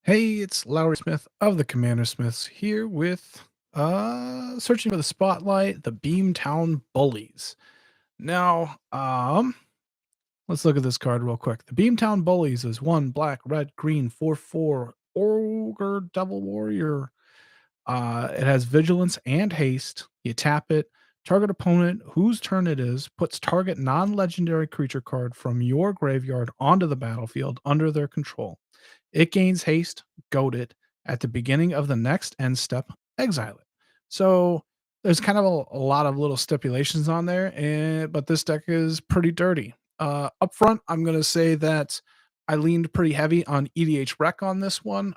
Hey, it's Lowery Smith of the CommanderSmiths here with searching for the spotlight, the Beamtown Bullies. Now, let's look at this card real quick. The Beamtown Bullies is 1 black, red, green, 4/4 Ogre Devil Warrior. It has vigilance and haste. You tap it. Target opponent whose turn it is puts target non-legendary creature card from your graveyard onto the battlefield under their control. It gains haste, goad it. At the beginning of the next end step, exile it. So there's kind of a lot of little stipulations on there, but this deck is pretty dirty. Up front, I'm going to say that I leaned pretty heavy on EDHREC on this one.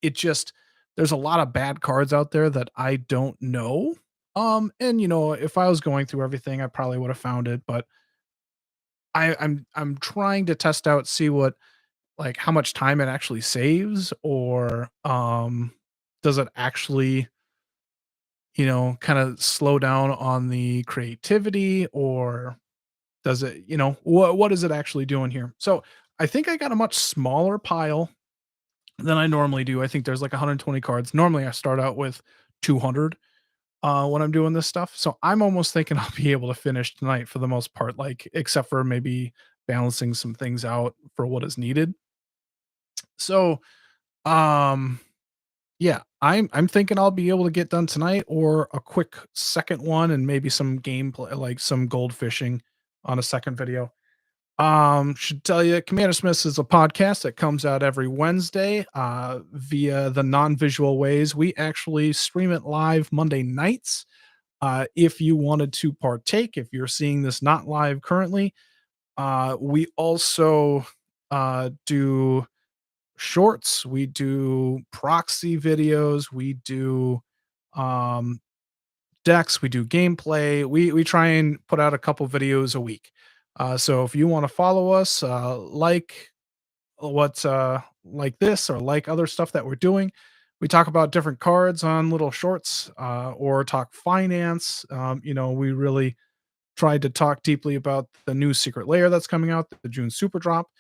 It just there's a lot of bad cards out there that I don't know. And if I was going through everything, I probably would have found it, but I'm trying to test out, see what like how much time it actually saves, or does it actually, kind of slow down on the creativity, or does it, what is it actually doing here? So I think I got a much smaller pile than I normally do. I think there's like 120 cards. Normally I start out with 200 when I'm doing this stuff. So I'm almost thinking I'll be able to finish tonight for the most part, like except for maybe balancing some things out for what is needed. So um yeah, I'm thinking I'll be able to get done tonight or a quick second one and maybe some gameplay, like some gold fishing on a second video. Should tell you, Commander Smiths is a podcast that comes out every Wednesday via the non-visual ways. We actually stream it live Monday nights. If you wanted to partake, if you're seeing this not live currently, we also do shorts, we do proxy videos, we do um decks, we do gameplay. We try and put out a couple videos a week. So if you want to follow us, like what's like this or like other stuff that we're doing, we talk about different cards on little shorts, or talk finance. We really tried to talk deeply about the new secret layer that's coming out, the June super drop.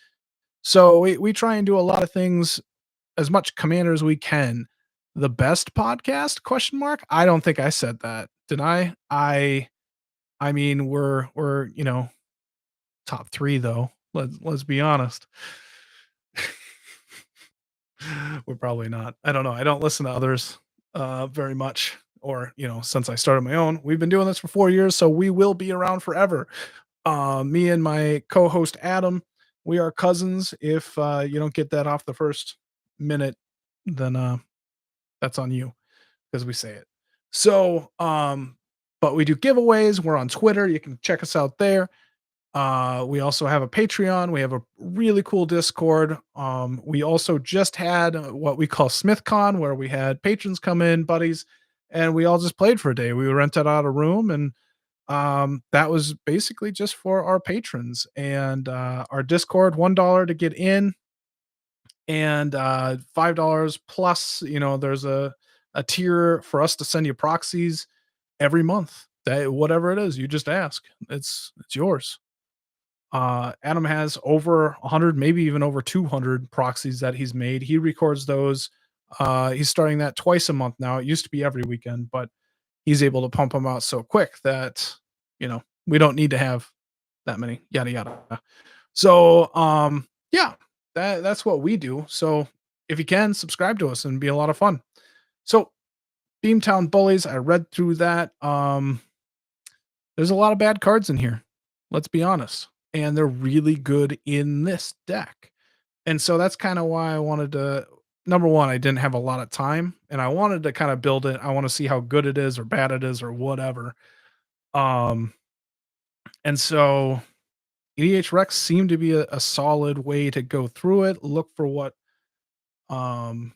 So we try and do a lot of things, as much Commander as we can. The best podcast? Question mark. I don't think I said that. Did I? I mean, we're top 3 though. Let's be honest. We're probably not. I don't know. I don't listen to others very much, or since I started my own. We've been doing this for 4 years, so we will be around forever. Me and my co-host Adam, we are cousins. If you don't get that off the first minute, then that's on you because we say it. So, but we do giveaways. We're on Twitter. You can check us out there. We also have a Patreon. We have a really cool Discord. We also just had what we call SmithCon, where we had patrons come in, buddies, and we all just played for a day. We rented out a room, and that was basically just for our patrons. And our Discord, $1 to get in, and $5 plus. There's a tier for us to send you proxies every month. That whatever it is, you just ask. It's yours. Adam has over 100, maybe even over 200 proxies that he's made. He records those. He's starting that twice a month now. It used to be every weekend, but he's able to pump them out so quick that we don't need to have that many. Yada yada. So yeah, that's what we do. So if you can subscribe to us and be a lot of fun. So Beamtown Bullies, I read through that. There's a lot of bad cards in here. Let's be honest. And they're really good in this deck. And so that's kind of why I wanted to, number one, I didn't have a lot of time and I wanted to kind of build it. I want to see how good it is or bad it is or whatever. Um and so EDHREC seemed to be a solid way to go through it. Um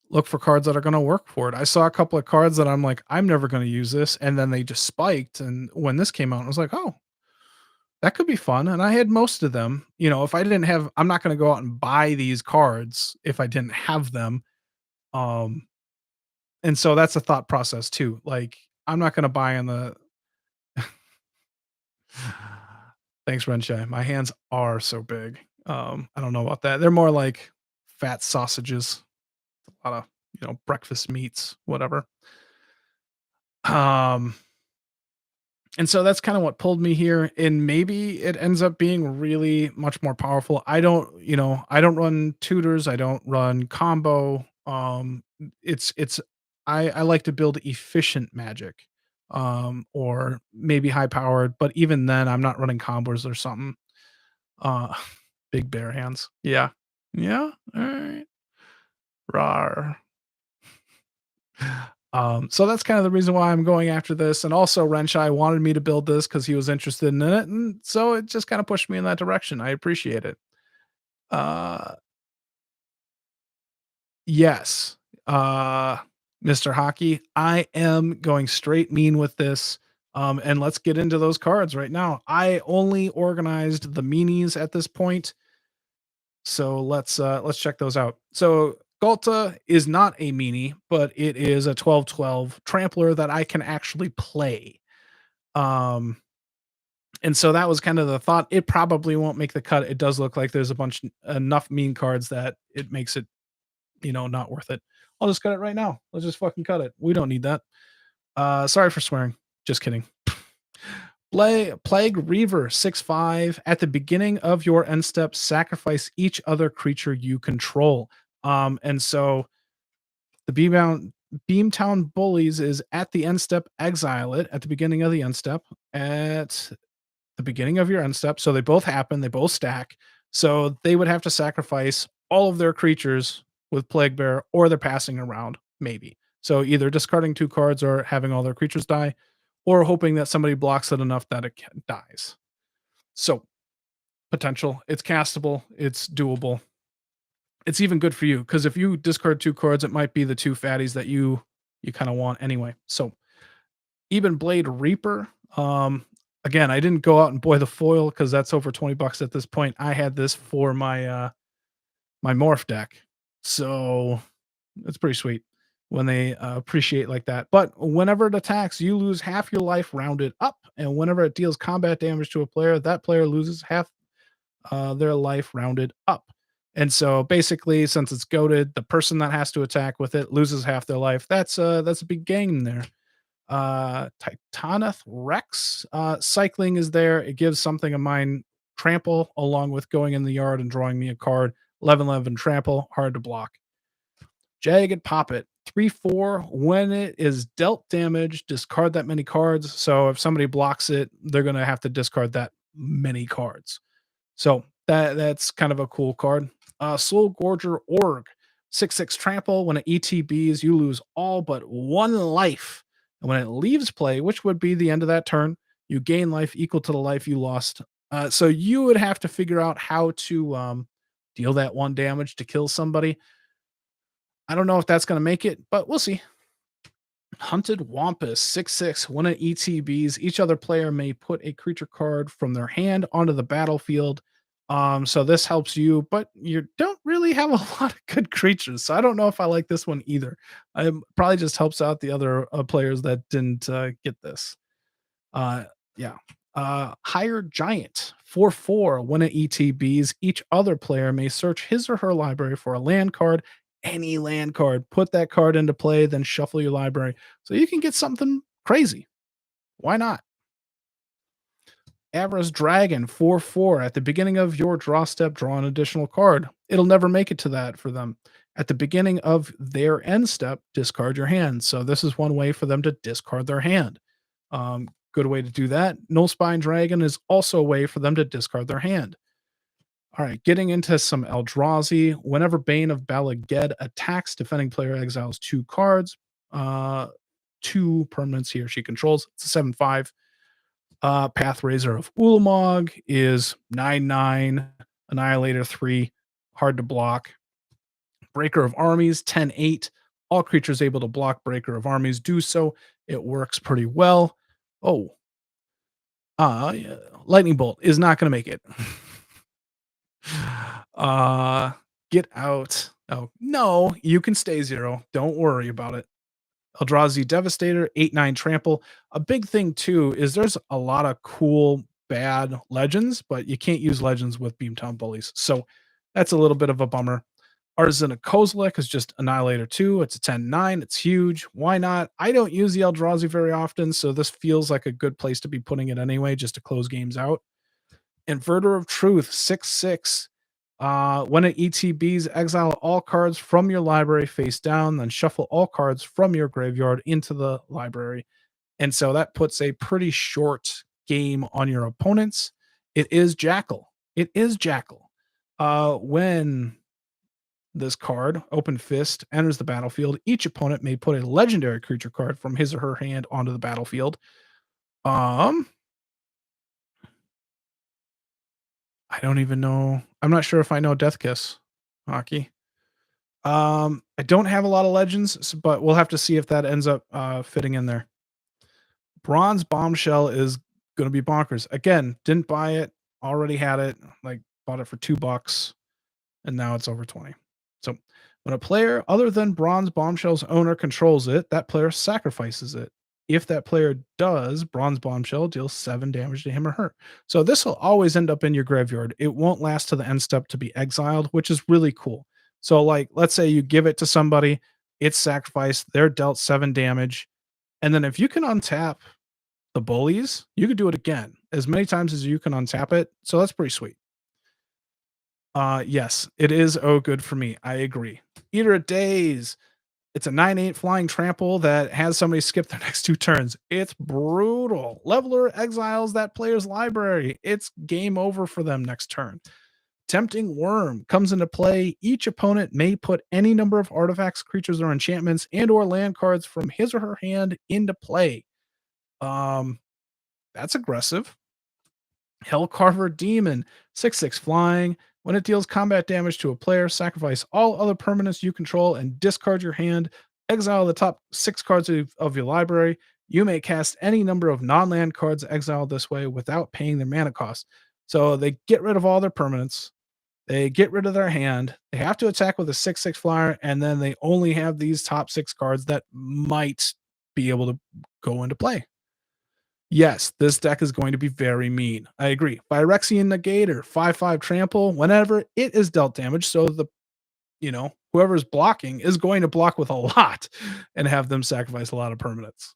look for cards that are going to work for it. I saw a couple of cards that I'm like, I'm never going to use this, and then they just spiked. And when this came out, I was like, oh, that could be fun. And I had most of them. If I didn't have, I'm not going to go out and buy these cards if I didn't have them. Um, and so that's a thought process too. Like, I'm not going to buy on the. Thanks, Renshai. My hands are so big. I don't know about that. They're more like fat sausages, a lot of, you know, breakfast meats, whatever. Um, and so that's kind of what pulled me here. And maybe it ends up being really much more powerful. I don't, you know, I don't run tutors. I don't run combo. It's I like to build efficient magic, or maybe high powered. But even then, I'm not running combos or something. Uh, big bear hands. Yeah, yeah. All right. Rar. So that's kind of the reason why I'm going after this. And also Renshai wanted me to build this because he was interested in it. And so it just kind of pushed me in that direction. I appreciate it. Uh yes. Uh Mr. Hockey, I am going straight mean with this. And let's get into those cards right now. I only organized the meanies at this point. So let's check those out. So Galta is not a meanie, but it is a 12/12 trampler that I can actually play. Um, and so that was kind of the thought. It probably won't make the cut. It does look like there's a bunch enough mean cards that it makes it, you know, not worth it. I'll just cut it right now. Let's just fucking cut it. We don't need that. Sorry for swearing. Just kidding. Plague Reaver 6/5. At the beginning of your end step, sacrifice each other creature you control. And so the Beamtown Bullies is at the end step, exile it at the beginning of the end step. At the beginning of your end step. So they both happen, they both stack. So they would have to sacrifice all of their creatures with Plague Bear, or they're passing around, maybe. So either discarding 2 cards or having all their creatures die, or hoping that somebody blocks it enough that it dies. So potential, it's castable, it's doable. It's even good for you because if you discard 2 cards, it might be the 2 fatties that you kind of want anyway. So Even Blade Reaper. Again, I didn't go out and buy the foil because that's over $20 at this point. I had this for my morph deck, so it's pretty sweet when they appreciate like that. But whenever it attacks, you lose half your life rounded up, and whenever it deals combat damage to a player, that player loses half their life rounded up. And so basically, since it's goaded, the person that has to attack with it loses half their life. That's a big game there. Titaneth Rex. Cycling is there. It gives something of mine trample along with going in the yard and drawing me a card. 11/11 trample, hard to block. Jagged Poppet. 3/4. When it is dealt damage, discard that many cards. So if somebody blocks it, they're gonna have to discard that many cards. So that's kind of a cool card. Soul Gorger Org. 6/6 trample. When it ETBs, you lose all but 1 life. And when it leaves play, which would be the end of that turn, you gain life equal to the life you lost. So you would have to figure out how to deal that 1 damage to kill somebody. I don't know if that's going to make it, but we'll see. Hunted Wampus 6/6. When it ETBs, each other player may put a creature card from their hand onto the battlefield. So this helps you, but you don't really have a lot of good creatures. So I don't know if I like this one either. Probably just helps out the other players that didn't get this. Yeah. Hired Giant 4/4. When it ETBs, each other player may search his or her library for a land card, any land card. Put that card into play, then shuffle your library so you can get something crazy. Why not? Avra's Dragon 4/4. At the beginning of your draw step, draw an additional card. It'll never make it to that for them. At the beginning of their end step, discard your hand. So this is one way for them to discard their hand. Good way to do that. Null Spine Dragon is also a way for them to discard their hand. All right, getting into some Eldrazi. Whenever Bane of Balaged attacks, defending player exiles 2 cards. 2 permanents he or she controls. It's a 7/5. Pathrazor of Ulamog is 9/9. Annihilator 3, hard to block. Breaker of Armies 10/8. All creatures able to block Breaker of Armies do so. It works pretty well. Oh, yeah. Lightning Bolt is not going to make it. Get out. Oh, no, you can stay 0. Don't worry about it. Eldrazi Devastator, 8/9 trample. A big thing too is there's a lot of cool bad legends, but you can't use legends with Beamtown Bullies. So that's a little bit of a bummer. Arzina Kozilek is just Annihilator 2. It's a 10/9. It's huge. Why not? I don't use the Eldrazi very often, so this feels like a good place to be putting it anyway, just to close games out. Inverter of Truth, 6/6. When it ETBs, exile all cards from your library face down, then shuffle all cards from your graveyard into the library. And so that puts a pretty short game on your opponents. It is Jackal. It is Jackal. When this card, Open Fist, enters the battlefield, each opponent may put a legendary creature card from his or her hand onto the battlefield. I don't even know. I'm not sure if I know Death Kiss hockey. I don't have a lot of legends, but we'll have to see if that ends up fitting in there. Bronze Bombshell is going to be bonkers. Again, didn't buy it, already had it, like bought it for $2, and now it's over 20. So when a player other than Bronze Bombshell's owner controls it, that player sacrifices it. If that player does, Bronze Bombshell deals 7 damage to him or her. So this will always end up in your graveyard. It won't last to the end step to be exiled, which is really cool. So, like, let's say you give it to somebody, it's sacrificed, they're dealt 7 damage. And then if you can untap the bullies, you could do it again as many times as you can untap it. So that's pretty sweet. Yes, it is good for me. I agree. Eater of Days. It's a 9/8 flying trample that has somebody skip their next 2 turns. It's brutal. Leveler exiles that player's library. It's game over for them next turn. Tempting Worm comes into play. Each opponent may put any number of artifacts, creatures, or enchantments and or land cards from his or her hand into play. That's aggressive. Hellcarver Demon, 6/6 flying. When it deals combat damage to a player, sacrifice all other permanents you control and discard your hand. Exile the top 6 cards of your library. You may cast any number of non-land cards exiled this way without paying their mana cost. So they get rid of all their permanents. They get rid of their hand. They have to attack with a 6/6 flyer, and then they only have these top 6 cards that might be able to go into play. Yes, this deck is going to be very mean. I agree. Phyrexian Negator, 5/5 trample. Whenever it is dealt damage, so whoever's blocking is going to block with a lot and have them sacrifice a lot of permanents.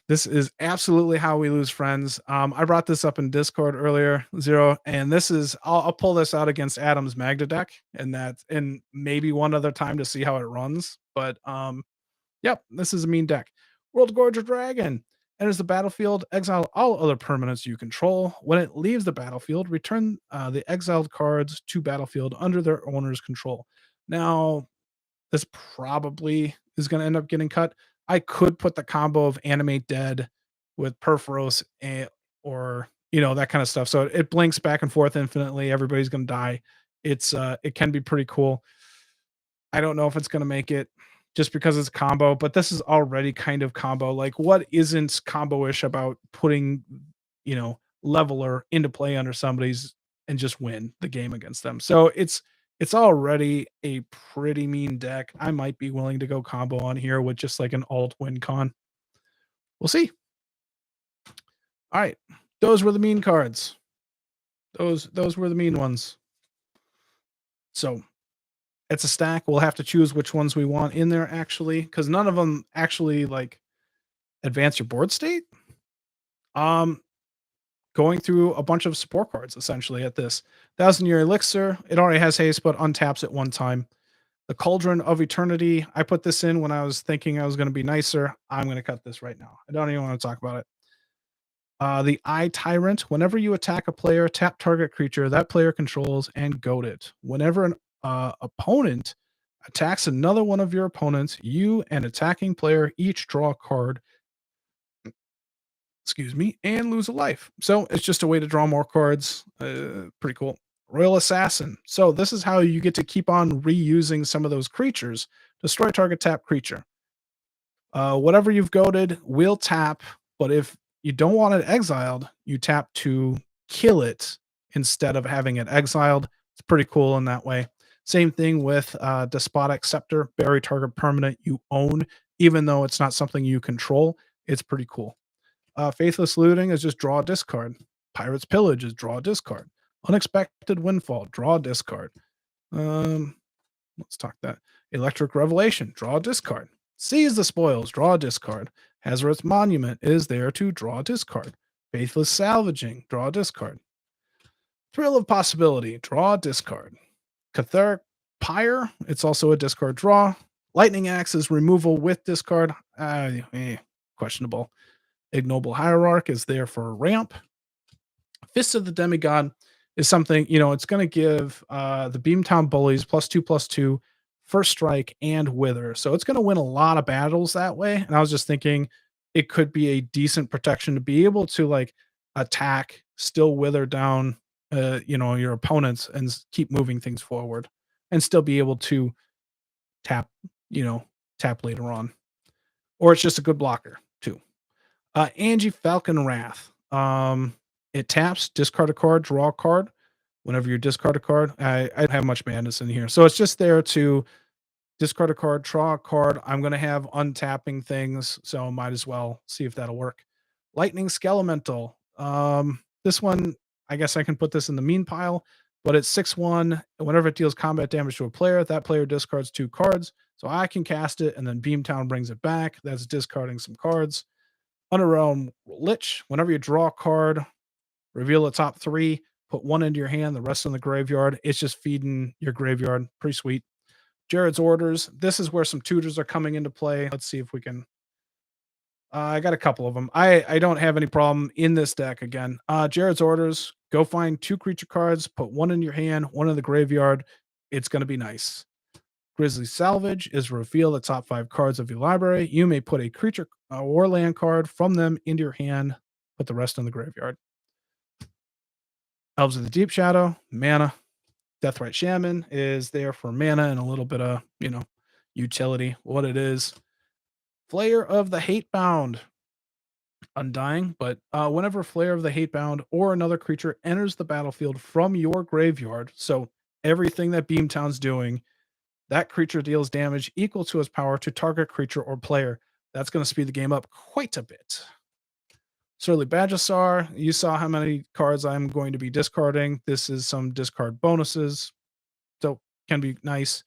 This is absolutely how we lose friends. I brought this up in Discord earlier, Zero, and this is I'll pull this out against Adam's Magda deck, and maybe one other time to see how it runs. But yep, this is a mean deck. World Gorger Dragon enters the battlefield, exile all other permanents you control. When it leaves the battlefield, return the exiled cards to battlefield under their owner's control. Now, this probably is going to end up getting cut. I could put the combo of Animate Dead with Perforos or that kind of stuff. So it blinks back and forth infinitely. Everybody's going to die. It can be pretty cool. I don't know if it's going to make it just because it's combo, but this is already kind of combo. Like, what isn't combo-ish about putting, Leveler into play under somebody's and just win the game against them? So it's already a pretty mean deck. I might be willing to go combo on here with just like an alt win con. We'll see. All right. Those were the mean cards. Those were the mean ones. So it's a stack. We'll have to choose which ones we want in there actually, because none of them actually like advance your board state. Going through a bunch of support cards essentially at this 1,000-Year Elixir. It already has haste, but untaps at one time. The Cauldron of Eternity. I put this in when I was thinking I was going to be nicer. I'm going to cut this right now. I don't even want to talk about it. The Eye Tyrant. Whenever you attack a player, tap target creature that player controls and goad it. Whenever an opponent attacks another one of your opponents, you and attacking player each draw a card, and lose a life. So it's just a way to draw more cards. Pretty cool. Royal Assassin. So this is how you get to keep on reusing some of those creatures. Destroy target tap creature. Whatever you've goaded will tap, but if you don't want it exiled, you tap to kill it instead of having it exiled. It's pretty cool in that way. Same thing with Despotic Scepter. Bury target permanent you own, even though it's not something you control. It's pretty cool. Faithless Looting is just draw a discard. Pirate's Pillage is draw a discard. Unexpected Windfall, draw a discard. Let's talk that. Electric Revelation, draw a discard. Seize the spoils, draw a discard. Hazardous Monument is there to draw a discard. Faithless Salvaging, draw a discard. Thrill of Possibility, draw a discard. Catheric Pyre, it's also a discard draw. Lightning Axe is removal with discard. Questionable. Ignoble Hierarch is there for a ramp. Fist of the Demigod is something, it's going to give the Beamtown Bullies +2/+2, first strike, and wither. So it's going to win a lot of battles that way. And I was just thinking it could be a decent protection to be able to like attack, still wither down, your opponents and keep moving things forward and still be able to tap, tap later on. Or it's just a good blocker too. Angie Falcon Wrath. It taps, discard a card, draw a card. Whenever you discard a card, I don't have much madness in here. So it's just there to discard a card, draw a card. I'm going to have untapping things, so might as well see if that'll work. Lightning Skelemental. This one, I guess I can put this in the mean pile, but it's 6/1. Whenever it deals combat damage to a player, that player discards 2 cards. So I can cast it, and then Beamtown brings it back. That's discarding some cards. Underrealm Lich. Whenever you draw a card, reveal the top 3, put 1 into your hand, the rest in the graveyard. It's just feeding your graveyard. Pretty sweet. Jared's Orders. This is where some tutors are coming into play. Let's see if we can. I got a couple of them. I don't have any problem in this deck again. Jared's Orders. Go find 2 creature cards, put 1 in your hand, 1 in the graveyard. It's going to be nice. Grizzly Salvage is reveal the top 5 cards of your library. You may put a creature or land card from them into your hand, put the rest in the graveyard. Elves of the Deep Shadow, mana. Deathrite Shaman is there for mana and a little bit of, utility, what it is. Flayer of the Hatebound. Undying, but whenever Flayer of the Hatebound or another creature enters the battlefield from your graveyard, so everything that Beamtown's doing, that creature deals damage equal to its power to target creature or player. That's going to speed the game up quite a bit. Surly Badgesaur, you saw how many cards I'm going to be discarding. This is some discard bonuses, so can be nice.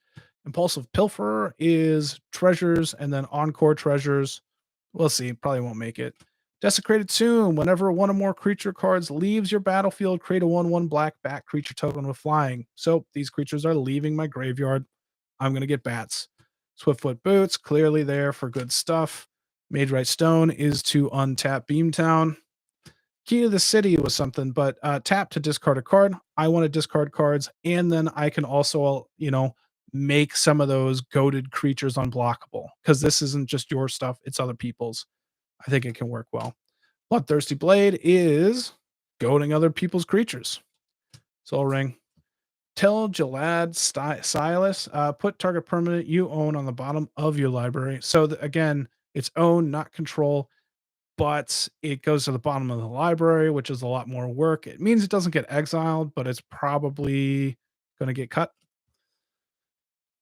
Impulsive Pilferer is treasures and then encore treasures. We'll see, probably won't make it. Desecrated Tomb, whenever 1 or more creature cards leaves your battlefield, create a 1/1 black bat creature token with flying. So these creatures are leaving my graveyard. I'm going to get bats. Swiftfoot Boots, clearly there for good stuff. Magerite Stone is to untap Beamtown. Key to the City was something, but tap to discard a card. I want to discard cards, and then I can also, make some of those goated creatures unblockable, because this isn't just your stuff, it's other people's. I think it can work well. Bloodthirsty Blade is goading other people's creatures. Soul Ring. Tell Jalad Silas, put target permanent you own on the bottom of your library. So again, it's own, not control, but it goes to the bottom of the library, which is a lot more work. It means it doesn't get exiled, but it's probably going to get cut.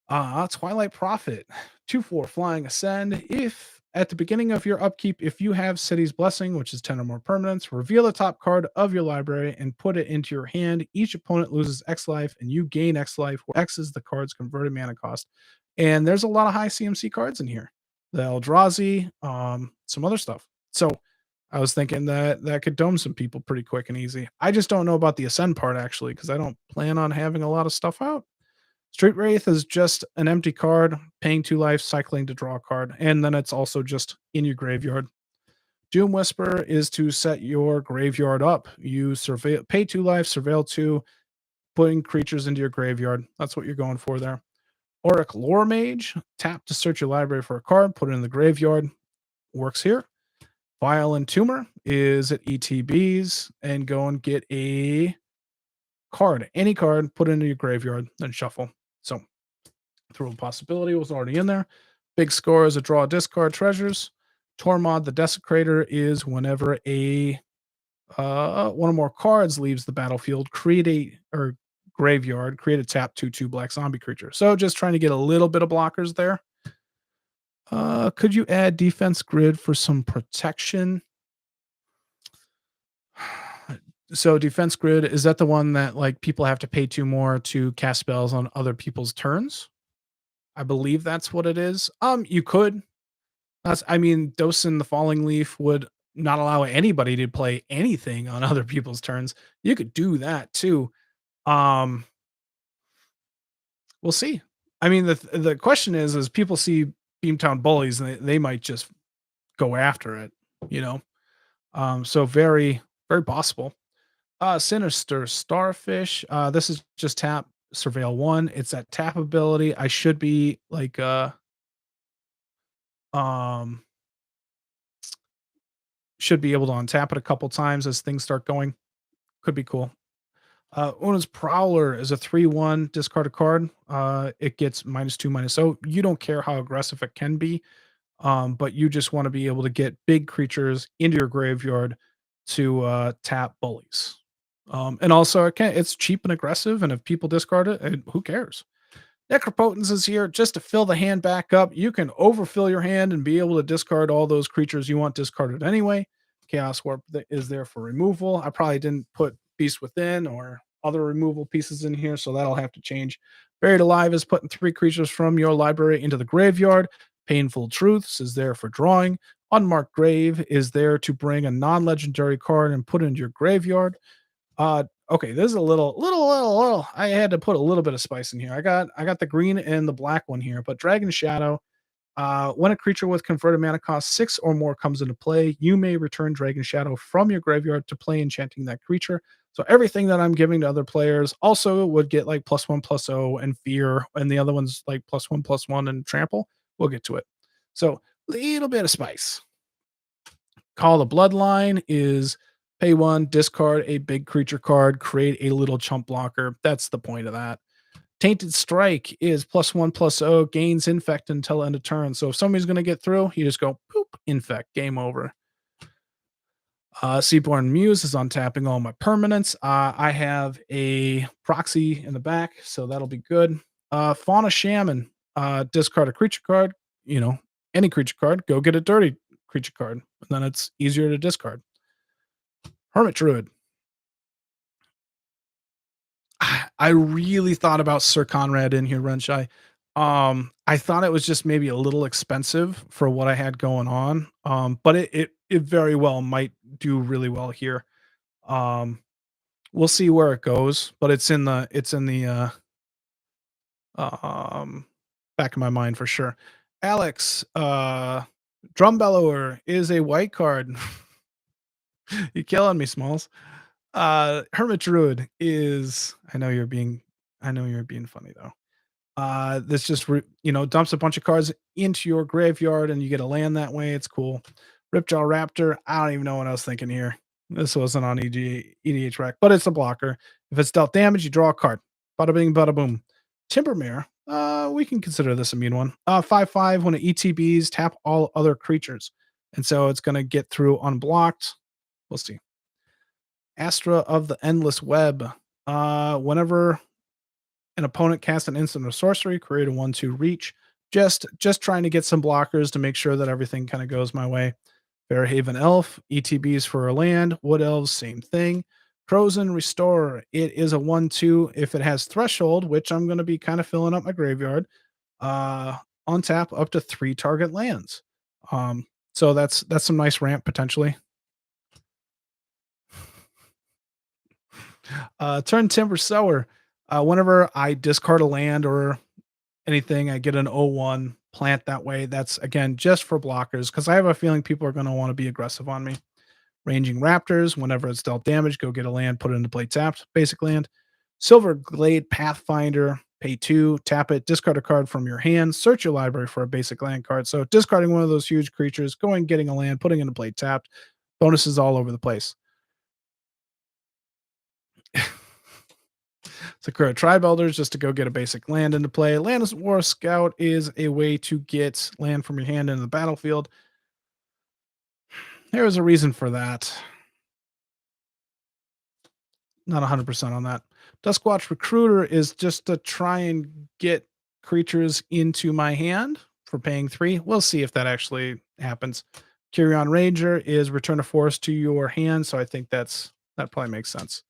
Twilight Prophet, 2/4 flying ascend. If at the beginning of your upkeep, if you have City's Blessing, which is 10 or more permanents, reveal the top card of your library and put it into your hand. Each opponent loses X life and you gain X life, where X is the card's converted mana cost. And there's a lot of high CMC cards in here. The Eldrazi, some other stuff. So I was thinking that could dome some people pretty quick and easy. I just don't know about the Ascend part, actually, because I don't plan on having a lot of stuff out. Street Wraith is just an empty card, paying 2 life, cycling to draw a card, and then it's also just in your graveyard. Doom Whisper is to set your graveyard up. You pay 2 life, surveil 2, putting creatures into your graveyard. That's what you're going for there. Auric Lore Mage, tap to search your library for a card, put it in the graveyard. Works here. Violent Tumor is at ETBs, and go and get a card, any card, put it into your graveyard, then shuffle. So, Thrill of Possibility was already in there. Big Score is a draw discard treasures. Tormod the Desecrator is whenever a 1 or more cards leaves the battlefield, graveyard, create a tap 2/2 black zombie creature. So just trying to get a little bit of blockers there. Could you add defense grid for some protection? So defense grid, is that the one that like people have to pay 2 more to cast spells on other people's turns? I believe that's what it is. You could. That's I mean, Dosin the Falling Leaf would not allow anybody to play anything on other people's turns. You could do that too. Um, we'll see. I mean, the question is people see Beamtown Bullies and they might just go after it, you know? So very, very possible. Sinister Starfish. This is just tap Surveil 1. It's that tap ability. I should be like um should be able to untap it a couple times as things start going. Could be cool. Una's Prowler is a 3/1 discard a card. It gets -2, -0. You don't care how aggressive it can be, but you just want to be able to get big creatures into your graveyard to tap bullies. And also, it's cheap and aggressive, and if people discard it, who cares? Necropotence is here just to fill the hand back up. You can overfill your hand and be able to discard all those creatures you want discarded anyway. Chaos Warp is there for removal. I probably didn't put Beast Within or other removal pieces in here, so that'll have to change. Buried Alive is putting 3 creatures from your library into the graveyard. Painful Truths is there for drawing. Unmarked Grave is there to bring a non-legendary card and put it into your graveyard. Okay, this is a little. I had to put a little bit of spice in here. I got the green and the black one here, but Dragon Shadow. When a creature with converted mana cost 6 or more comes into play, you may return Dragon Shadow from your graveyard to play enchanting that creature. So everything that I'm giving to other players also would get like +1/+0 and fear, and the other ones like +1/+1 and trample. We'll get to it. So little bit of spice. Call the Bloodline is pay 1, discard a big creature card, create a little chump blocker. That's the point of that. Tainted Strike is +1/+0, gains infect until end of turn. So if somebody's going to get through, you just go poop, infect, game over. Seaborn Muse is on tapping all my permanents. I have a proxy in the back, so that'll be good. Fauna Shaman, discard a creature card, any creature card, go get a dirty creature card, and then it's easier to discard. Hermit Druid. I really thought about Sir Conrad in here, Renshai. I thought it was just maybe a little expensive for what I had going on. But it very well might do really well here. Um, we'll see where it goes, but it's in the um back of my mind for sure. Alex, Drum Bellower is a white card. You killing me, Smalls. Hermit Druid is I know you're being funny though. This just dumps a bunch of cards into your graveyard and you get a land that way. It's cool. Jaw Raptor. I don't even know what I was thinking here. This wasn't on EDHREC, but it's a blocker. If it's dealt damage, you draw a card. Bada bing, bada boom. Timbermare. We can consider this a mean one. 5/5. When it ETBs, tap all other creatures, and so it's going to get through unblocked. We'll see. Astra of the Endless Web. Whenever an opponent casts an instant or sorcery, create a 1/2 reach. Just trying to get some blockers to make sure that everything kind of goes my way. Fairhaven Elf, ETBs for a land. Wood Elves, same thing. Frozen Restorer, it is a 1/2 if it has Threshold, which I'm going to be kind of filling up my graveyard. On tap up to 3 target lands. So that's some nice ramp potentially. Turn Timber Sower. Whenever I discard a land or anything, I get an 0/1 plant that way. That's again just for blockers because I have a feeling people are going to want to be aggressive on me. Ranging Raptors, whenever it's dealt damage, go get a land, put it into play tapped, basic land. Silver Glade Pathfinder, pay 2, tap it, discard a card from your hand, search your library for a basic land card. So discarding one of those huge creatures, going getting a land, putting into play tapped, bonuses all over the place. Sakura Tribe Elders just to go get a basic land into play. Land War Scout is a way to get land from your hand into the battlefield. There is a reason for that. Not 100% on that. Duskwatch Recruiter is just to try and get creatures into my hand for paying 3. We'll see if that actually happens. Curion Ranger is return a forest to your hand, so I think that's That probably makes sense.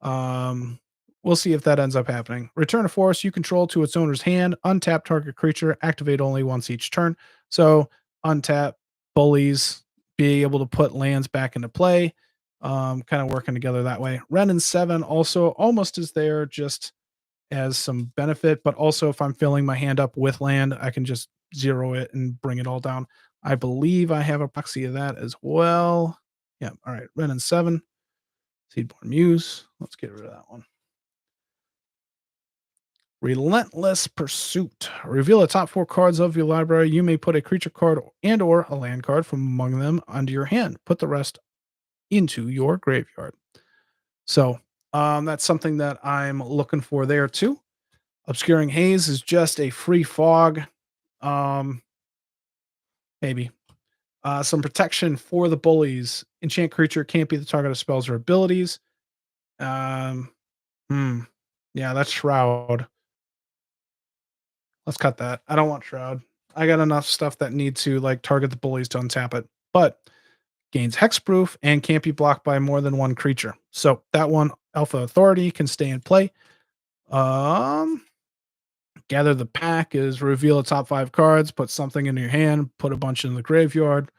We'll see if that ends up happening. Return a forest you control to its owner's hand. Untap target creature. Activate only once each turn. So untap bullies, be able to put lands back into play. Kind of working together that way. Ren and 7 also almost is there, just as some benefit, but also if I'm filling my hand up with land, I can just zero it and bring it all down. I believe I have a proxy of that as well. Yeah. All right. Ren and 7. Seedborn Muse. Let's get rid of that one. Relentless Pursuit. Reveal the top 4 cards of your library. You may put a creature card and or a land card from among them onto your hand. Put the rest into your graveyard. So that's something that I'm looking for there too. Obscuring Haze is just a free fog. Maybe. Some protection for the bullies. Enchant creature can't be the target of spells or abilities. Yeah, that's Shroud. Let's cut that. I don't want Shroud. I got enough stuff that need to like target the bullies to untap it. But gains hexproof and can't be blocked by more than one creature. So that one, Alpha Authority, can stay in play. Gather the Pack is reveal the top 5 cards, put something in your hand, put a bunch in the graveyard.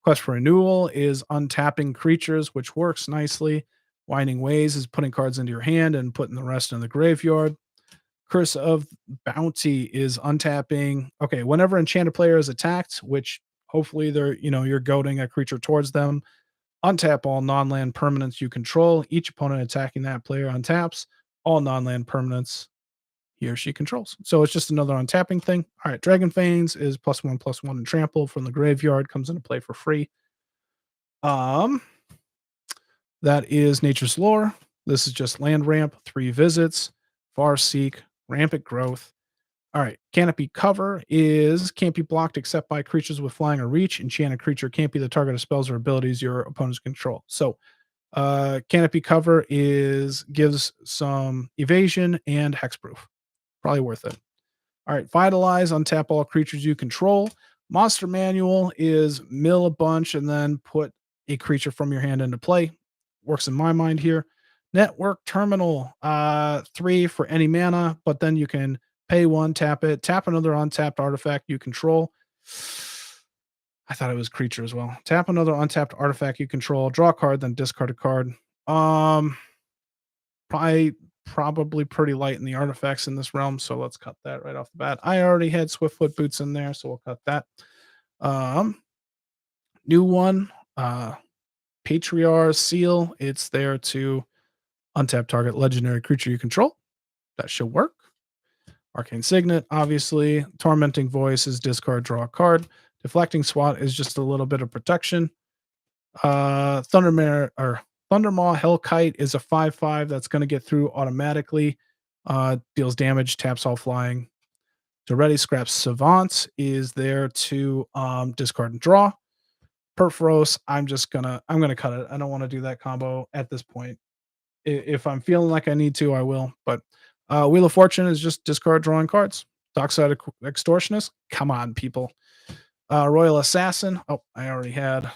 Quest for Renewal is untapping creatures, which works nicely. Winding Ways is putting cards into your hand and putting the rest in the graveyard. Curse of Bounty is untapping. Okay, whenever enchanted player is attacked, which hopefully you're goading a creature towards them, untap all non-land permanents you control. Each opponent attacking that player untaps all non-land permanents he or she controls. So it's just another untapping thing. All right, Dragon Fanes is +1/+1 and trample from the graveyard, comes into play for free. That is Nature's Lore. This is just land ramp, 3 visits, Farseek, rampant growth. All right, Canopy Cover is can't be blocked except by creatures with flying or reach. Enchanted creature can't be the target of spells or abilities your opponents control. So Canopy Cover gives some evasion and hexproof. Probably worth it. All right, Vitalize, untap all creatures you control. Monster Manual is mill a bunch and then put a creature from your hand into play. Works in my mind here. Network Terminal, 3 for any mana, but then you can pay 1, tap it, tap another untapped artifact you control. I thought it was creature as well. Tap another untapped artifact you control, draw a card, then discard a card. Probably pretty light in the artifacts in this realm, so let's cut that right off the bat. I already had Swiftfoot Boots in there, so we'll cut that. New one, Patriarch Seal. It's there to untap target legendary creature you control. That should work. Arcane Signet, obviously. Tormenting Voice is discard, draw a card. Deflecting Swat is just a little bit of protection. Thundermaw Hellkite is a 5/5 that's going to get through automatically. Deals damage, taps all flying. Ready Scrap Savant is there to discard and draw. Perforos, I'm gonna cut it. I don't want to do that combo at this point. If I'm feeling like I need to, I will. But Wheel of Fortune is just discard drawing cards. Dockside Extortionist, come on, people. Royal Assassin. Oh, I already had. All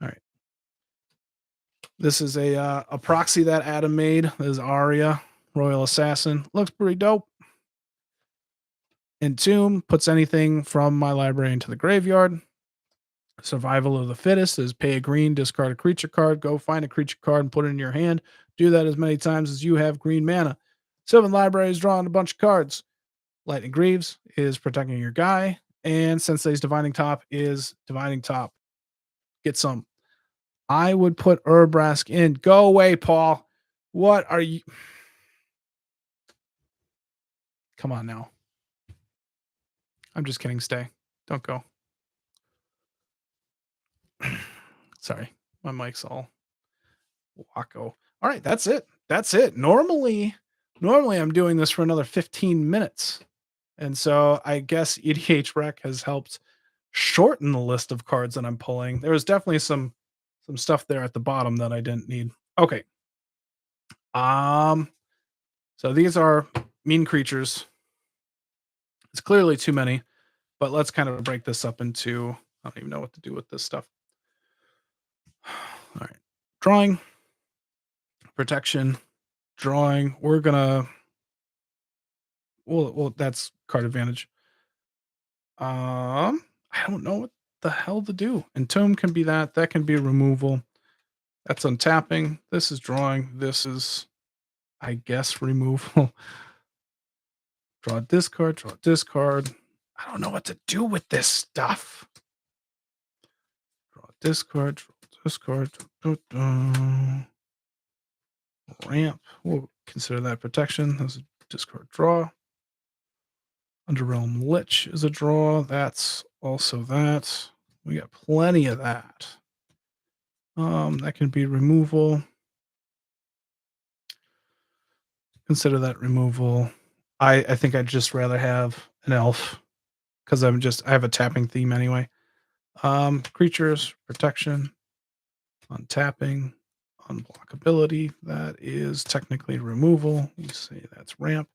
right. This is a proxy that Adam made. This is Aria, Royal Assassin. Looks pretty dope. Entomb puts anything from my library into the graveyard. Survival of the Fittest is pay a green, discard a creature card, go find a creature card and put it in your hand. Do that as many times as you have green mana. Sylvan Library is drawing a bunch of cards. Lightning Greaves is protecting your guy. And Sensei's Divining Top is Divining Top. Get some. I would put Urbrask in. Go away, Paul. What are you? Come on now. I'm just kidding. Stay. Don't go. Sorry. My mic's all wacko. All right. That's it. That's it. Normally I'm doing this for another 15 minutes. And so I guess EDHREC has helped shorten the list of cards that I'm pulling. There was definitely some stuff there at the bottom that I didn't need. Okay. So these are mean creatures. It's clearly too many, but let's kind of break this up into, I don't even know what to do with this stuff. All right. drawing, protection, drawing. We're gonna. Well, that's card advantage. I don't know what the hell to do. Entomb can be that. That can be removal. That's untapping. This is drawing. This is, I guess, removal. Draw a discard. Draw a discard. I don't know what to do with this stuff. Draw a discard. Draw a discard. Ramp. We'll consider that protection. That's a discard draw. Underrealm Lich is a draw. That's also that. We got plenty of that. That can be removal. Consider that removal. I think I'd just rather have an elf because I have a tapping theme anyway. Creatures, protection, untapping, unblockability. That is technically removal. You say that's ramp.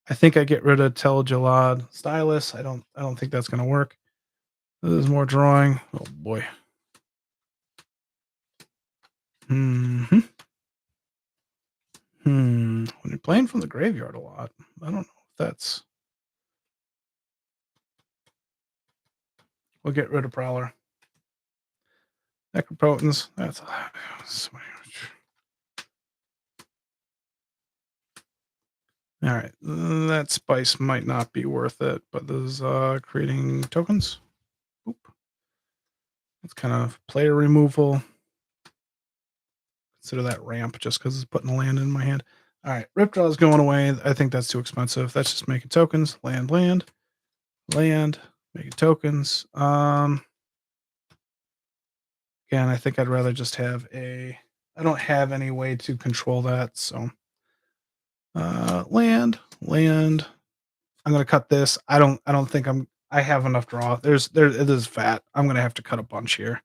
I think I get rid of Telegelad Stylus. I don't think that's gonna work. This is more drawing. Oh boy. When you're playing from the graveyard a lot, I don't know if that's. We'll get rid of Prowler. Necropotence. That's. All right, that spice might not be worth it, but this is creating tokens. Oop. It's kind of player removal. Consider that ramp just because it's putting a land in my hand. All right, Ripdraw is going away. I think that's too expensive. That's just making tokens. Land, making tokens. Again, I think I'd rather just have a. I don't have any way to control that, so. Land. I'm gonna cut this. I don't think I have enough draw. It is fat. I'm gonna have to cut a bunch here.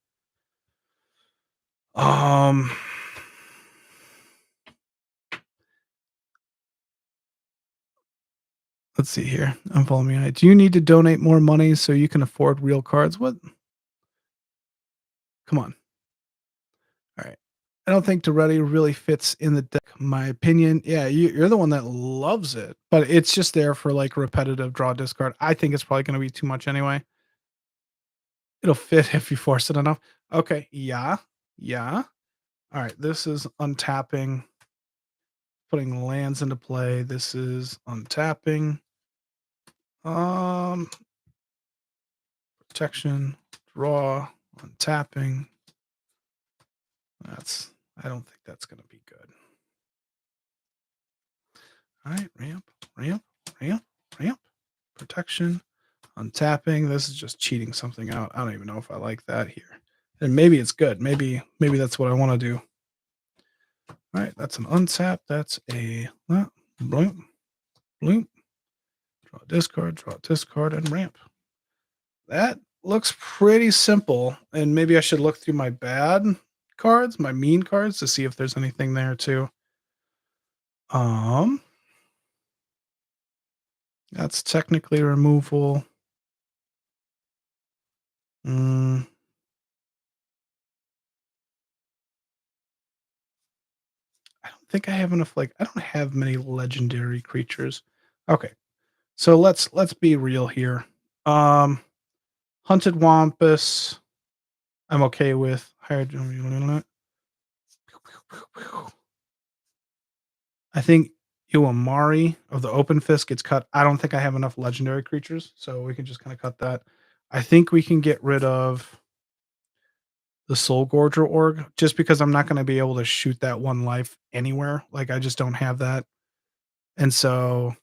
Let's see here. I'm following me. Do you need to donate more money so you can afford real cards? What? Come on. All right. I don't think Toretti really fits in the deck, my opinion. Yeah, you're the one that loves it, but it's just there for like repetitive draw discard. I think it's probably going to be too much anyway. It'll fit if you force it enough. Okay. Yeah. All right. This is untapping, putting lands into play. This is untapping. Protection, draw, untapping. I don't think that's going to be good. All right, ramp, protection, untapping. This is just cheating something out. I don't even know if I like that here. And maybe it's good. Maybe that's what I want to do. All right, that's an untap. That's a bloom. Draw discard, and ramp. That looks pretty simple. And maybe I should look through my bad cards, my mean cards, to see if there's anything there too. That's technically removal. I don't think I have enough. I don't have many legendary creatures. Okay, so let's be real here. Hunted Wampus, I'm okay with. I think Iwamari of the Open Fist gets cut. I don't think I have enough legendary creatures, so we can just kind of cut that. I think we can get rid of the Soul Gorger org just because I'm not going to be able to shoot that one life anywhere. I just don't have that. And so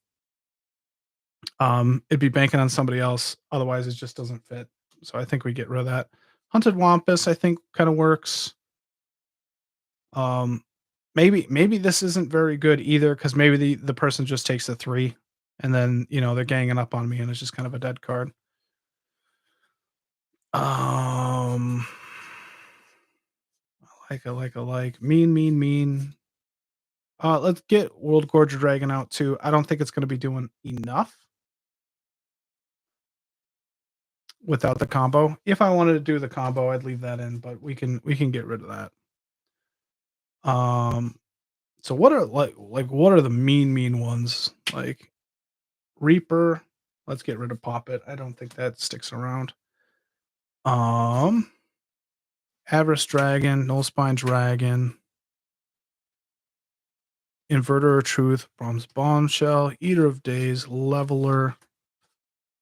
it'd be banking on somebody else. Otherwise, it just doesn't fit. So I think we get rid of that. Hunted Wampus, I think, kind of works. Maybe this isn't very good either because maybe the person just takes a 3 and then they're ganging up on me and it's just kind of a dead card. I like mean. Let's get World Gorger Dragon out too. I don't think it's going to be doing enough without the combo. If I wanted to do the combo, I'd leave that in, but we can get rid of that. So what are what are the mean ones? Like Reaper. Let's get rid of Poppet. I don't think that sticks around. Avarice Dragon, Null Spine Dragon, Inverter of Truth, Brahms Bombshell, Eater of Days, Leveler,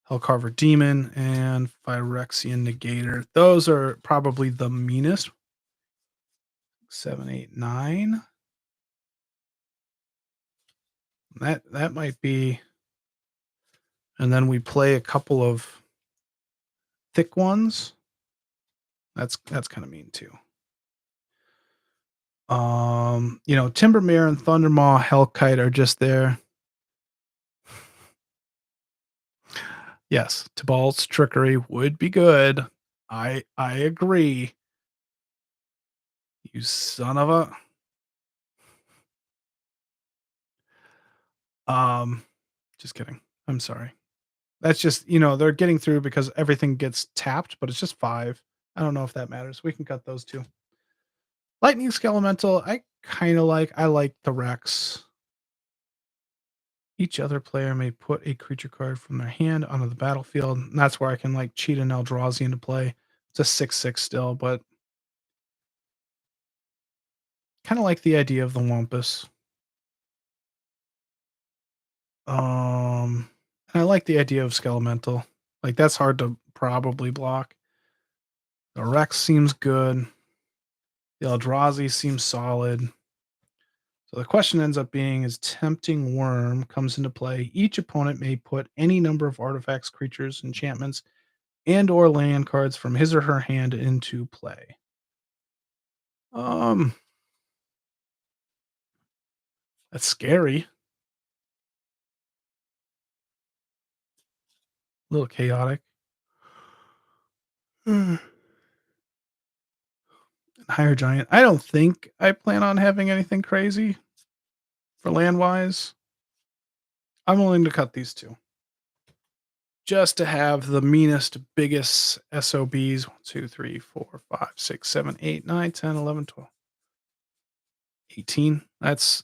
Hellcarver Demon, and Phyrexian Negator. Those are probably the meanest. 7, 8, 9. That might be. And then we play a couple of thick ones. That's kind of mean too. Timbermare and Thundermaw, Hellkite are just there. Yes, Tibalt's Trickery would be good. I agree. You son of a. Just kidding. I'm sorry. That's just, they're getting through because everything gets tapped, but it's just 5. I don't know if that matters. We can cut those 2. Lightning Skelemental, I like the Rex. Each other player may put a creature card from their hand onto the battlefield. And that's where I can cheat an Eldrazi into play. It's a 6/6 still, but kind of like the idea of the Wumpus. And I like the idea of Skelemental. That's hard to probably block. The Rex seems good. The Eldrazi seems solid. So the question ends up being, is Tempting Worm comes into play. Each opponent may put any number of artifacts, creatures, enchantments, and or land cards from his or her hand into play. That's scary. A little chaotic. Higher Giant. I don't think I plan on having anything crazy for land-wise. I'm willing to cut these 2. Just to have the meanest, biggest SOBs. 1, 2, 3, 4, 5, 6, 7, 8, 9, 10, 11, 12. 18. That's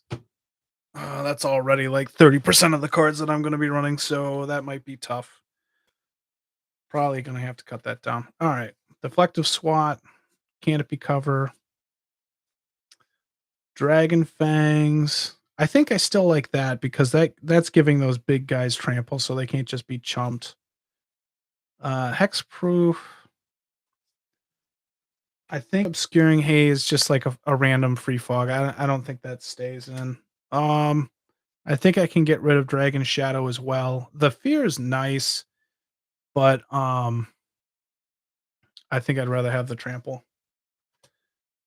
already 30% of the cards that I'm going to be running, so that might be tough. Probably going to have to cut that down. All right. Deflective Swat, Canopy Cover, Dragon Fangs. I think I still like that because that's giving those big guys trample so they can't just be chumped. Hexproof. I think Obscuring Haze just like a random free fog. I don't think that stays in. I think I can get rid of Dragon Shadow as well. The Fear is nice, but I think I'd rather have the trample.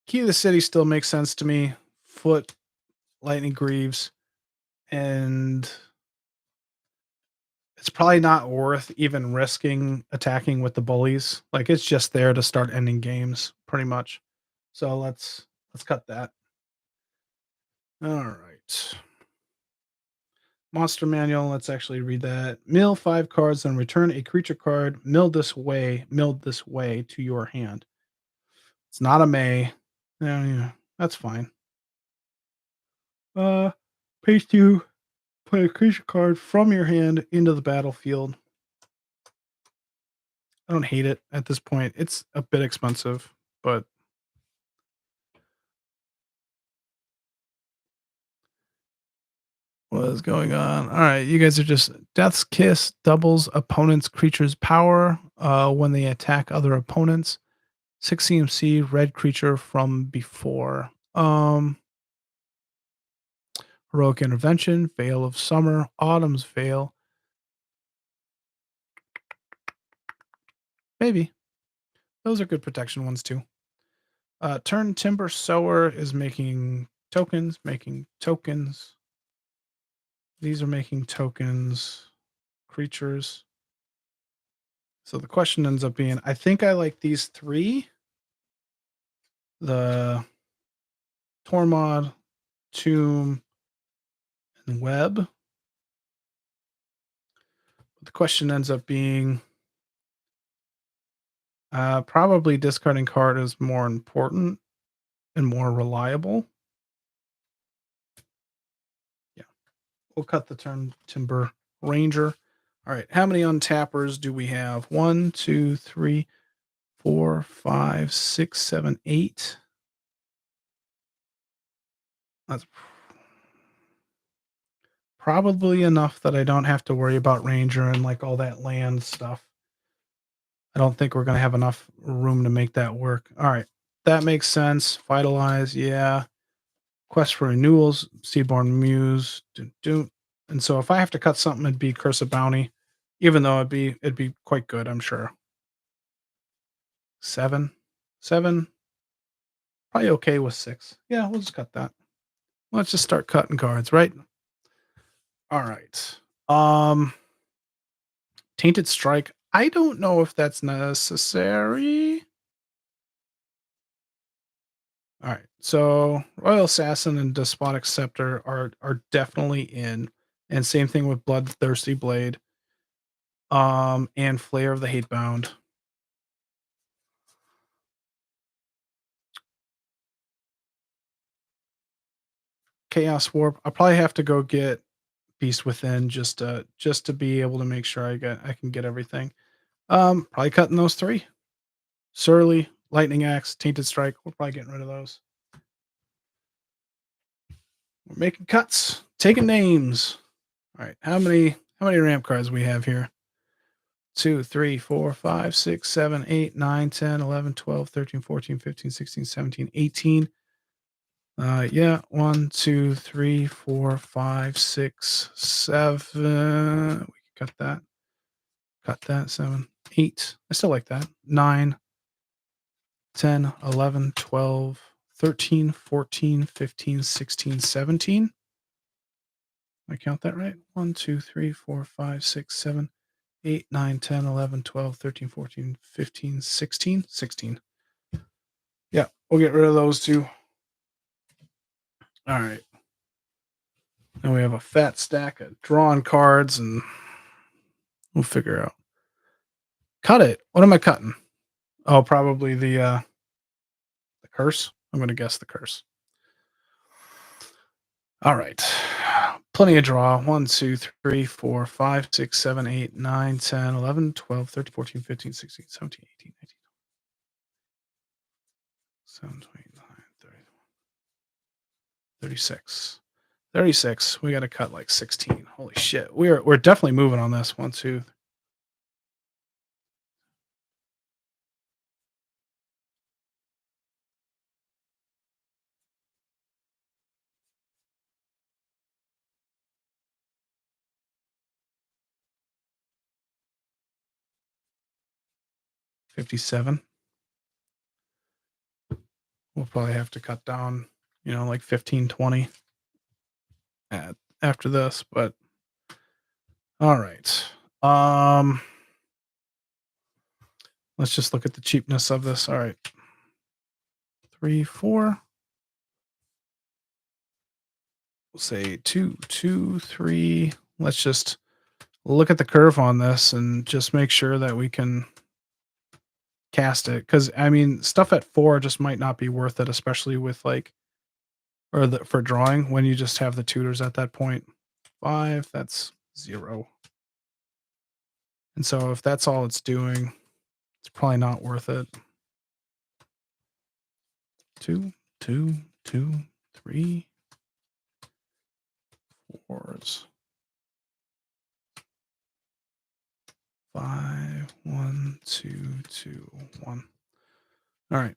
Key to the City still makes sense to me. Foot, Lightning Greaves, and it's probably not worth even risking attacking with the bullies. It's just there to start ending games, pretty much. So let's cut that. All right. Monster Manual, let's actually read that. Mill 5 cards and return a creature card milled this way to your hand. It's not a May. Yeah, that's fine. Page 2, play a creature card from your hand into the battlefield. I don't hate it at this point. It's a bit expensive, but what is going on? All right, you guys are just Death's Kiss doubles opponent's creature's power when they attack other opponents. 6 CMC, red creature from before. Heroic Intervention, Veil of Summer, Autumn's Veil. Maybe. Those are good protection ones too. Turn Timber Sower is making tokens. These are making tokens. Creatures. So the question ends up being, I think I like these 3. The Tormod, Tomb, and Web. But the question ends up being, probably discarding card is more important and more reliable. we'll cut the turn Timber Ranger. All right, how many untappers do we have? 1, 2, 3, 4, 5, 6, 7, 8. That's probably enough that I don't have to worry about Ranger and like all that land stuff. I don't think we're going to have enough room to make that work. All right, that makes sense. Vitalize, yeah. Quest for renewals, Seaborn Muse, and so if I have to cut something, it'd be Curse of Bounty, even though it'd be quite good, I'm sure. 7, probably okay with 6. Yeah, we'll just cut that. Let's just start cutting cards, right? All right. Tainted Strike. I don't know if that's necessary. All right. So Royal Assassin and Despotic Scepter are definitely in. And same thing with Bloodthirsty Blade. And Flare of the Hatebound. Chaos Warp. I'll probably have to go get Beast Within just to be able to make sure I can get everything. Probably cutting those 3. Surly, Lightning Axe, Tainted Strike. We're probably getting rid of those. We're making cuts, taking names. All right, how many ramp cards we have here? 2, 3, 4, 5, 6, 7, 8, 9, 10, 11, 12, 13, 14, 15, 16, 17, 18. Yeah, 1, 2, 3, 4, 5, 6, 7. We can cut that. Cut that. 7, 8. I still like that. 9, 10, 11, 12, 13, 14, 15, 16, 17. I count that right? 1, 2, 3, 4, 5, 6, 7, 8, 9, 10, 11, 12, 13, 14, 15, 16. 16. Yeah, we'll get rid of those 2. All right. Now we have a fat stack of drawn cards, and we'll figure out. Cut it. What am I cutting? Oh, probably the curse. I'm going to guess the curse. All right. Plenty of draw. 1, 2, 3, 4, 5, 6, 7, 8, 9, 10, 11, 12, 13, 14, 15, 16, 17, 18, 19, 7, 29, 30, 36. 36. We got to cut like 16. Holy shit. We're definitely moving on this. 1, 2. 57. We'll probably have to cut down, like 15, 20 after this, but all right. Let's just look at the cheapness of this. All right. 3, 4. We'll say 2, 2, 3. Let's just look at the curve on this and just make sure that we can cast it. Because I mean, stuff at 4 just might not be worth it, especially with for drawing when you just have the tutors at that point. 5, that's 0. And so if that's all it's doing, it's probably not worth it. 2, 2, 2, 3, 4s. 5, 1, 2, 2, 1. All right.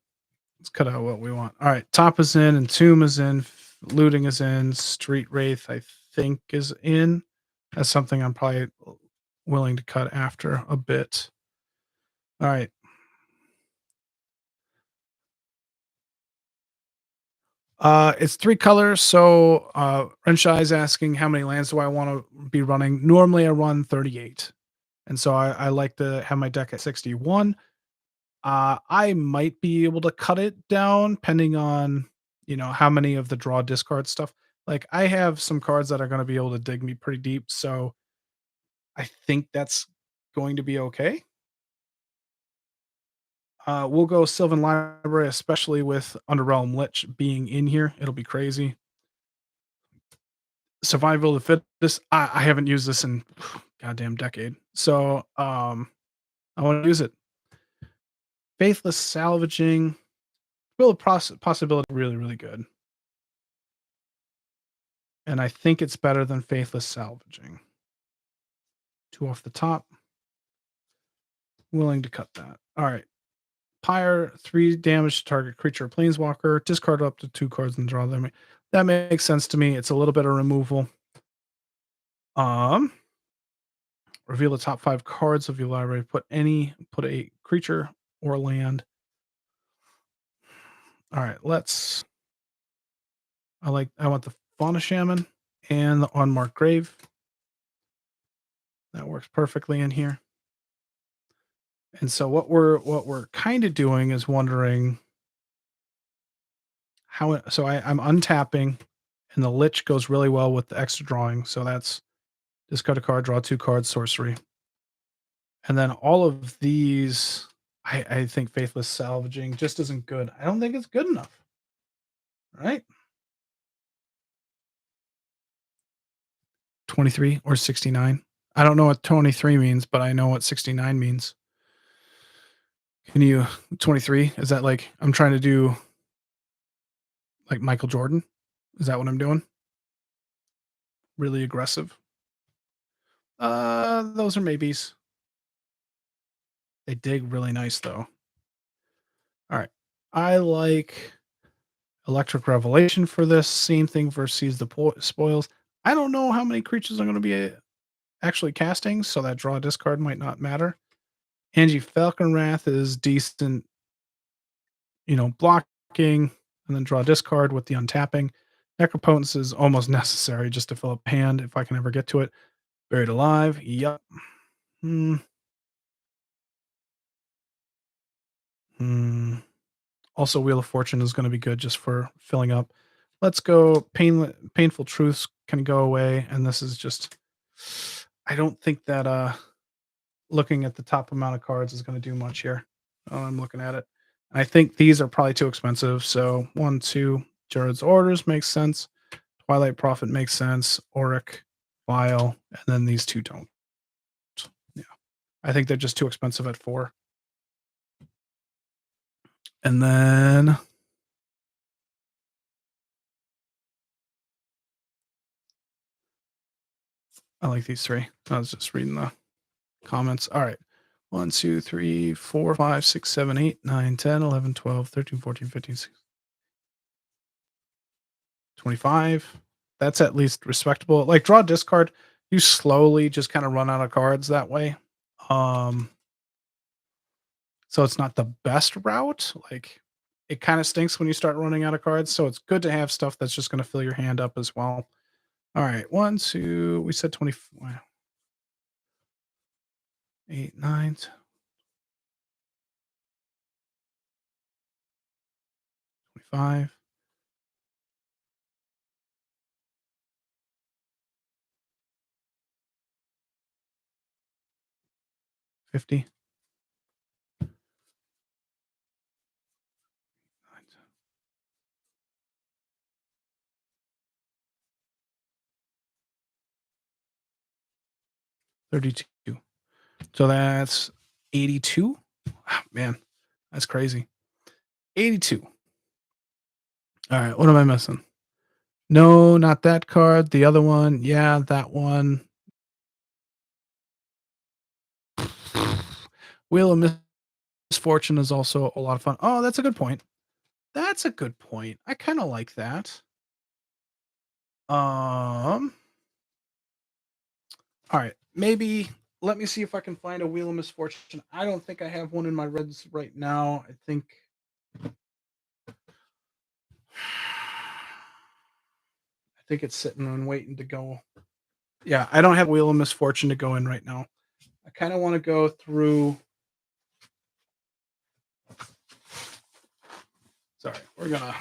Let's cut out what we want. All right. Top is in, Entomb is in, Looting is in, Street Wraith, I think, is in. That's something I'm probably willing to cut after a bit. All right. It's 3 colors. So Renshai is asking how many lands do I want to be running. Normally I run 38. And so I like to have my deck at 61. I might be able to cut it down depending on, how many of the draw discard stuff. Like I have some cards that are going to be able to dig me pretty deep. So I think that's going to be okay. We'll go Sylvan Library, especially with Underrealm Lich being in here. It'll be crazy. Survival of the fittest. I haven't used this in goddamn decade. So I want to use it. Faithless salvaging. Feel the possibility really, really good. And I think it's better than faithless salvaging. 2 off the top. Willing to cut that. All right. Pyre, 3 damage to target creature or planeswalker. Discard up to 2 cards and draw them. That makes sense to me. It's a little bit of removal. Reveal the top 5 cards of your library. Put a creature or land. All right, I want the Fauna Shaman and the Unmarked Grave. That works perfectly in here. And so what we're kind of doing is wondering how. So I'm untapping, and the Lich goes really well with the extra drawing. So that's discard a card, draw 2 cards, sorcery, and then all of these. I think Faithless Salvaging just isn't good. I don't think it's good enough. Right? 23 or 69. I don't know what 23 means, but I know what 69 means. Can you 23? Is that like I'm trying to do like Michael Jordan? Is that what I'm doing? Really aggressive? Those are maybes. They dig really nice though. All right. I like Electric Revelation for this. Same thing for Seize the Spoils. I don't know how many creatures I'm going to be actually casting, so that draw discard might not matter. Angie Falconwrath is decent, blocking, and then draw discard with the untapping. Necropotence is almost necessary just to fill up hand if I can ever get to it. Buried Alive. Yup. Also, Wheel of Fortune is going to be good just for filling up. Let's go. Painful Truths can go away. And this is just, I don't think that looking at the top amount of cards is going to do much here. I'm looking at it. I think these are probably too expensive. So 1, 2, Jared's Orders makes sense. Twilight Prophet makes sense. Auric, Vile, and then these 2 don't. Yeah. I think they're just too expensive at 4. And then I like these 3. I was just reading the comments. All right. 1, 2, 3, 4, 5, 6, 7, 8, 9, 10, 11, 12, 13, 14, 15, 16, 25. That's at least respectable. Like draw discard, you slowly just kind of run out of cards that way. So it's not the best route. Like it kind of stinks when you start running out of cards. So it's good to have stuff that's just going to fill your hand up as well. All right. 1, 2, we said 20. 8, 9. 25. 50. 32. So that's 82. Oh, man, that's crazy. 82. All right, what am I missing? No, not that card. The other one. Yeah, that one. Wheel of Misfortune is also a lot of fun. Oh, that's a good point. That's a good point. I kind of like that. All right, maybe let me see if I can find a Wheel of Misfortune. I don't think I have one in my reds right now. I think it's sitting and waiting to go. Yeah, I don't have Wheel of Misfortune to go in right now. I kind of want to go through. Sorry, we're gonna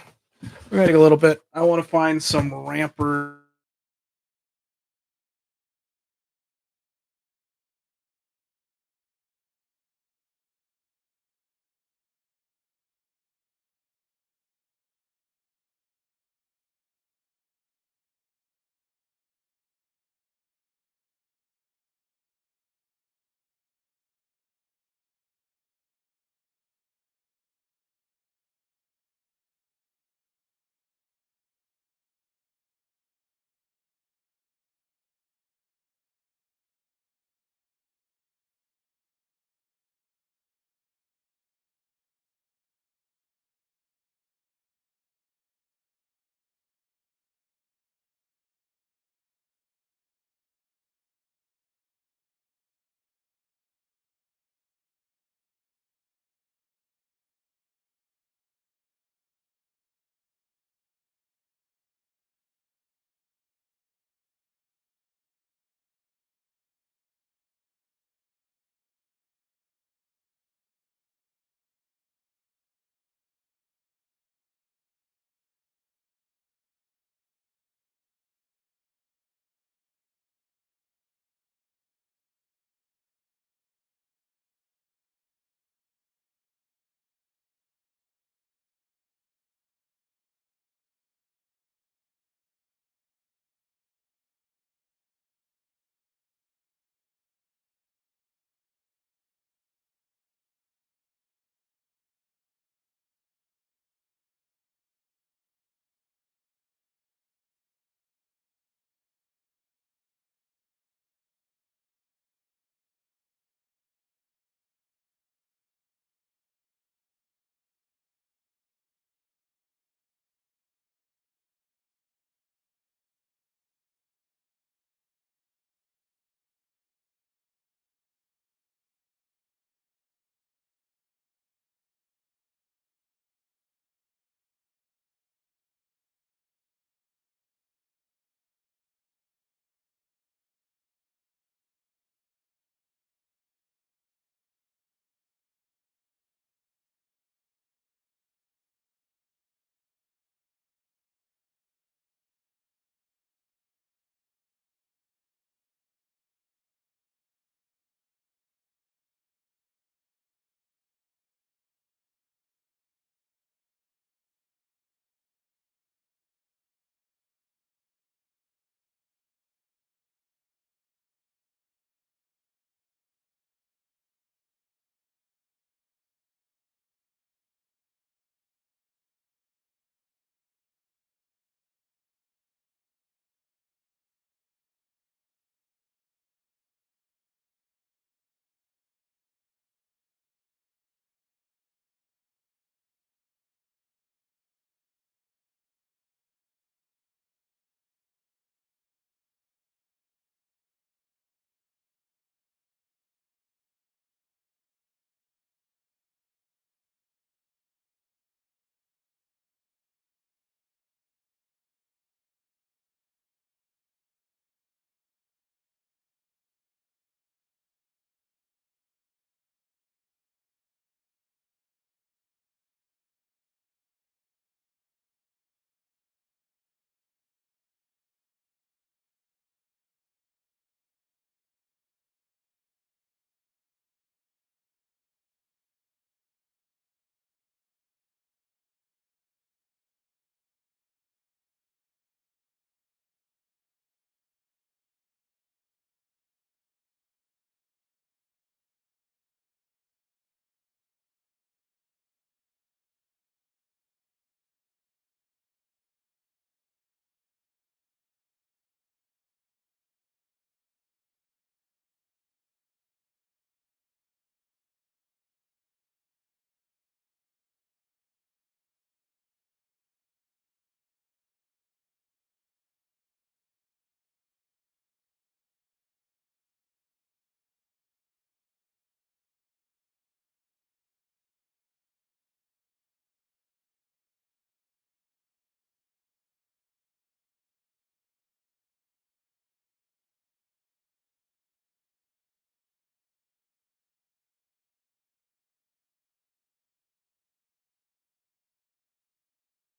take a little bit. I want to find some rampers